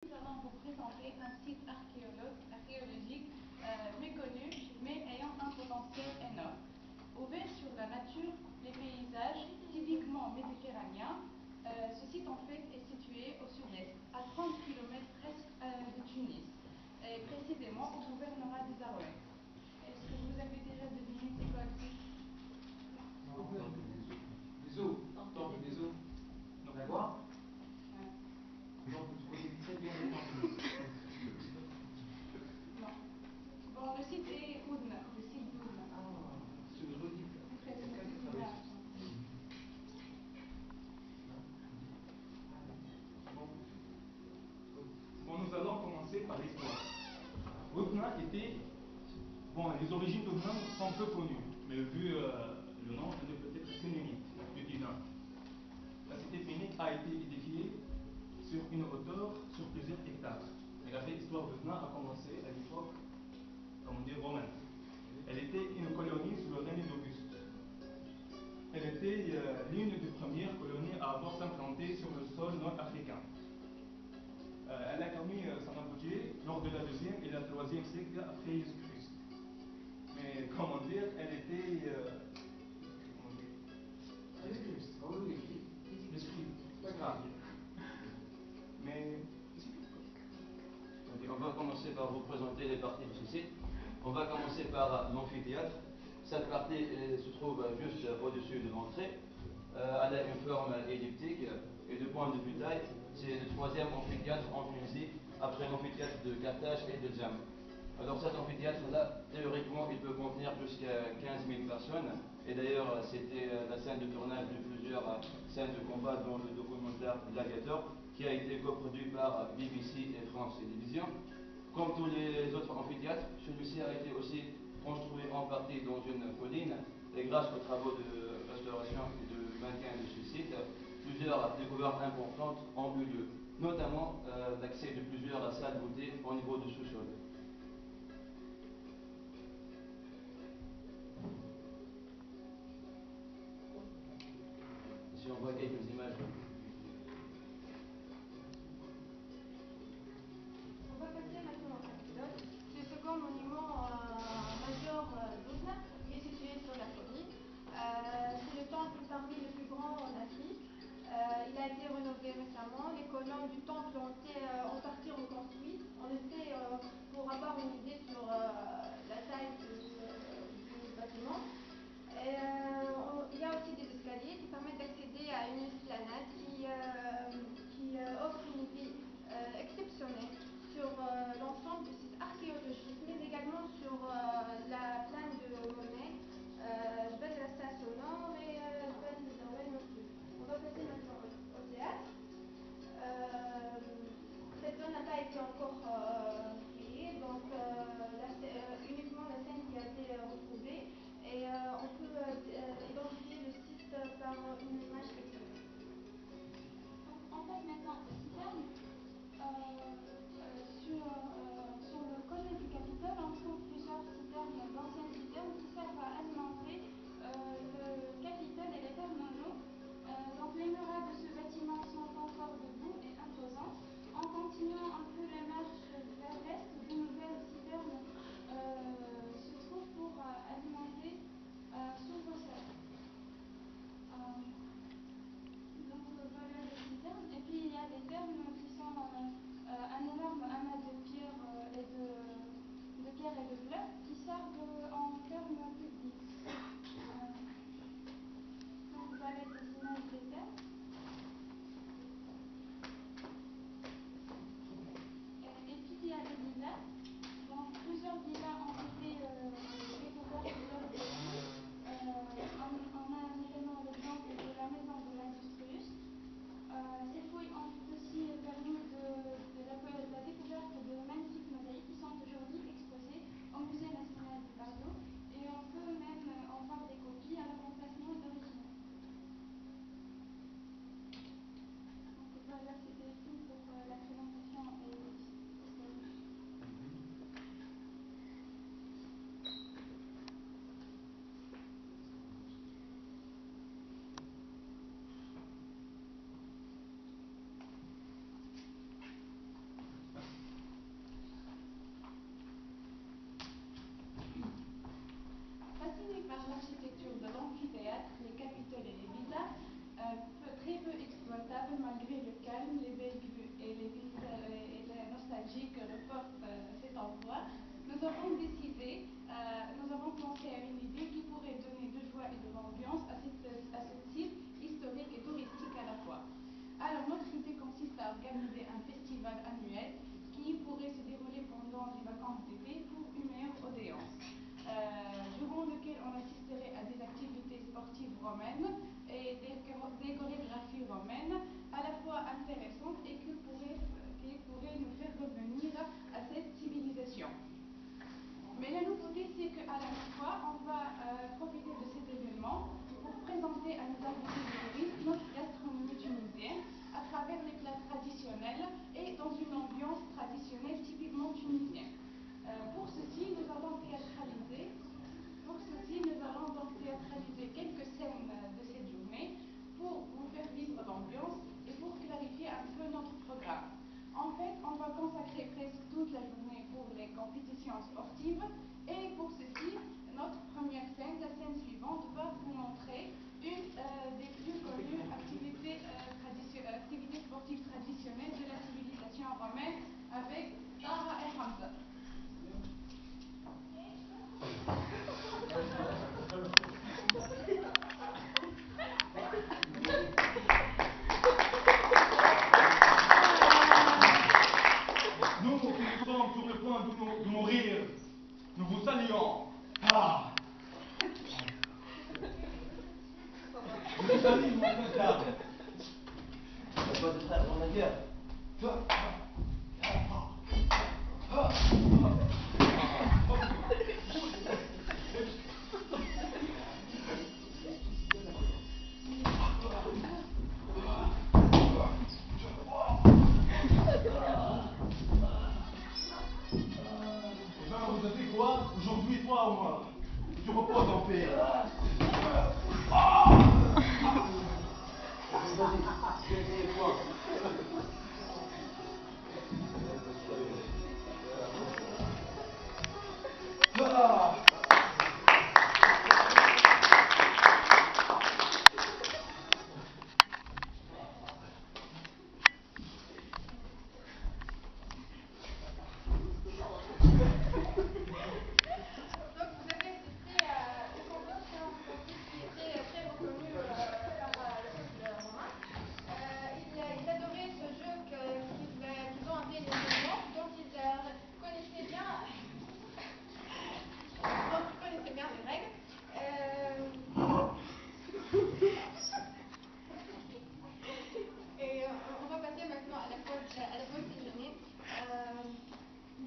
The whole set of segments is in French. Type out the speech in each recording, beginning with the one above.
Nous allons vous présenter un site archéologique méconnu, mais ayant un potentiel énorme. Ouvert sur la nature, les paysages typiquement méditerranéens, ce site en fait est situé au sud-est, à 30 km presque de Tunis, et précisément au gouvernorat des Arouès. Est-ce que vous avez déjà deviné c'est quoi le site? Des eaux. Temple des eaux. D'accord. Donc vous connaissez très bien les temples. Non. Bon, le site est Oudna, le site d'Oudna. Ah, c'est le redit. Bon, nous allons commencer par l'histoire. Oudna était. Bon, les origines d'Oudna sont peu connues, mais vu le nom, elle est peut-être féminine, petit nain. La cité phénique a été édifiée sur une hauteur sur plusieurs hectares. Mais la vraie histoire d'Oudna a commencé à l'époque, comme on dit, romaine. Elle était une colonie sous le règne d'Auguste. Elle était l'une des premières colonies à avoir s'implanté sur le sol nord-africain. Elle a connu son apogée lors de la 2e et la 3e siècle après Jésus-Christ. Mais comment dire, elle était. Jésus-Christ. Ah oui, L'esprit. pas grave. Mais. On va commencer par vous présenter les parties de ce site. On va commencer par l'amphithéâtre. Cette partie se trouve juste au-dessus de l'entrée. Elle a une forme elliptique et de point de vue taille, c'est le 3e amphithéâtre en Tunisie, après l'amphithéâtre de Carthage et de Djem. Alors cet amphithéâtre-là, théoriquement, il peut contenir jusqu'à 15 000 personnes. Et d'ailleurs, c'était la scène de tournage de plusieurs scènes de combat dans le documentaire Gladiator, qui a été coproduit par BBC et France Télévisions. Comme tous les autres amphithéâtres, celui-ci a été aussi construit en partie dans une colline. Et grâce aux travaux de restauration et de maintien de ce site, plusieurs découvertes importantes ont eu lieu, notamment l'accès de plusieurs salles voûtées au niveau du sous-sol. Si on voit quelques images. On va passer maintenant au Capitole. C'est le second monument majeur d'Oudna qui est situé sur la colline. C'est le temple parmi les plus grands d'Afrique. Il a été rénové récemment. Les colonnes du temple ont été en partie reconstruites. En effet, pour au revoir, nous avons décidé, nous avons pensé à une idée qui pourrait donner de joie et de l'ambiance à ce site historique et touristique à la fois. Alors, notre idée consiste à organiser un festival annuel qui pourrait se dérouler pendant les vacances d'été pour une meilleure audience, durant lequel on assisterait à des activités sportives romaines et des chorégraphies romaines à la fois intéressantes et qui pourraient nous faire revenir à cette civilisation. Mais la nouveauté, c'est qu'à la même fois, on va profiter de cet événement pour présenter à nos invités de touristes notre gastronomie tunisienne à travers les plats traditionnels et dans une ambiance traditionnelle typiquement tunisienne. Pour ceci, nous allons théâtraliser quelques scènes de cette journée pour vous faire vivre l'ambiance et pour clarifier un peu notre programme. En fait, on va consacrer presque toute la journée pour les compétitions sportives et pour ceci, notre première scène, la scène suivante, va vous montrer une des plus connues activités sportives traditionnelles de la civilisation romaine avec Tara et Hamza. Nous qui sommes sur le point de mourir, nous vous saluons. Ah. Je vous salue, mon frère. C'est pas des frères pour la guerre. Vous savez quoi? Aujourd'hui, toi ou moi, tu reposes en paix. Vas-y, je vais essayer quoi.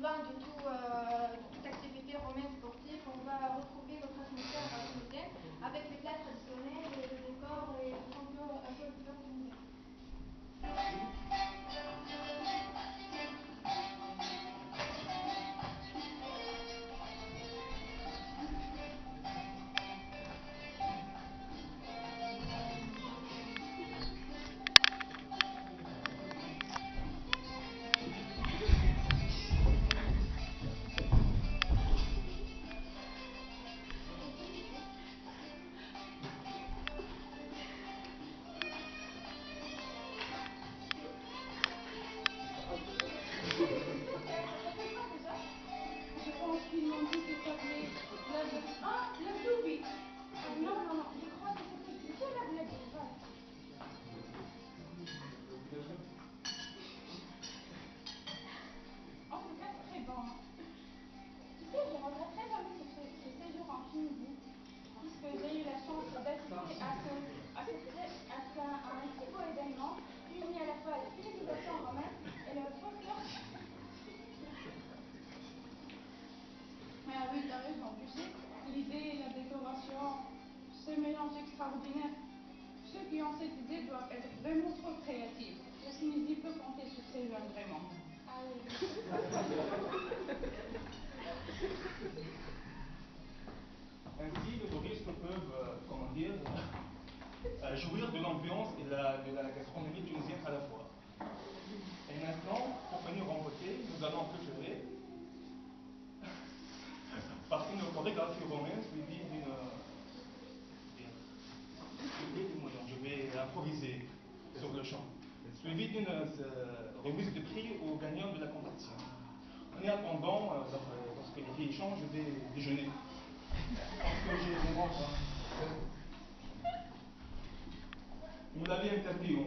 Loin de toute activité romaine sportive, on va retrouver notre atmosphère tunisienne avec les plats traditionnels, le décor et un peu le beurre tunisien. Je pense qu'ils m'ont dit que ça s'appelait la Doubi. Non, je crois que c'était plutôt la Doubi. En tout cas, c'est très bon. Tu sais, je ne regretterai jamais ce séjour en Tunisie, puisque j'ai eu la chance d'assister à un si beau événement qui unit à la fois la civilisation romaine et le folklore. Ah oui, t'as raison, tu sais, l'idée, la décoration, ce mélange extraordinaire. Ceux qui ont cette idée doivent être vraiment trop créatifs. La Tunisie peut compter sur ces jeunes, vraiment. Ah oui. Ainsi, les touristes peuvent, jouir de l'ambiance et de la gastronomie tunisienne à la fois. Et maintenant, pour venir en beauté, nous allons clôturer par une chorégraphie romaine suivie d'une... Je vais improviser sur le champ. Suivie d'une remise de prix aux gagnants de la compétition. En y attendant, lorsque les filles changent, je vais déjeuner. Parce que j'ai mon ventre. Vous l'avez interdit,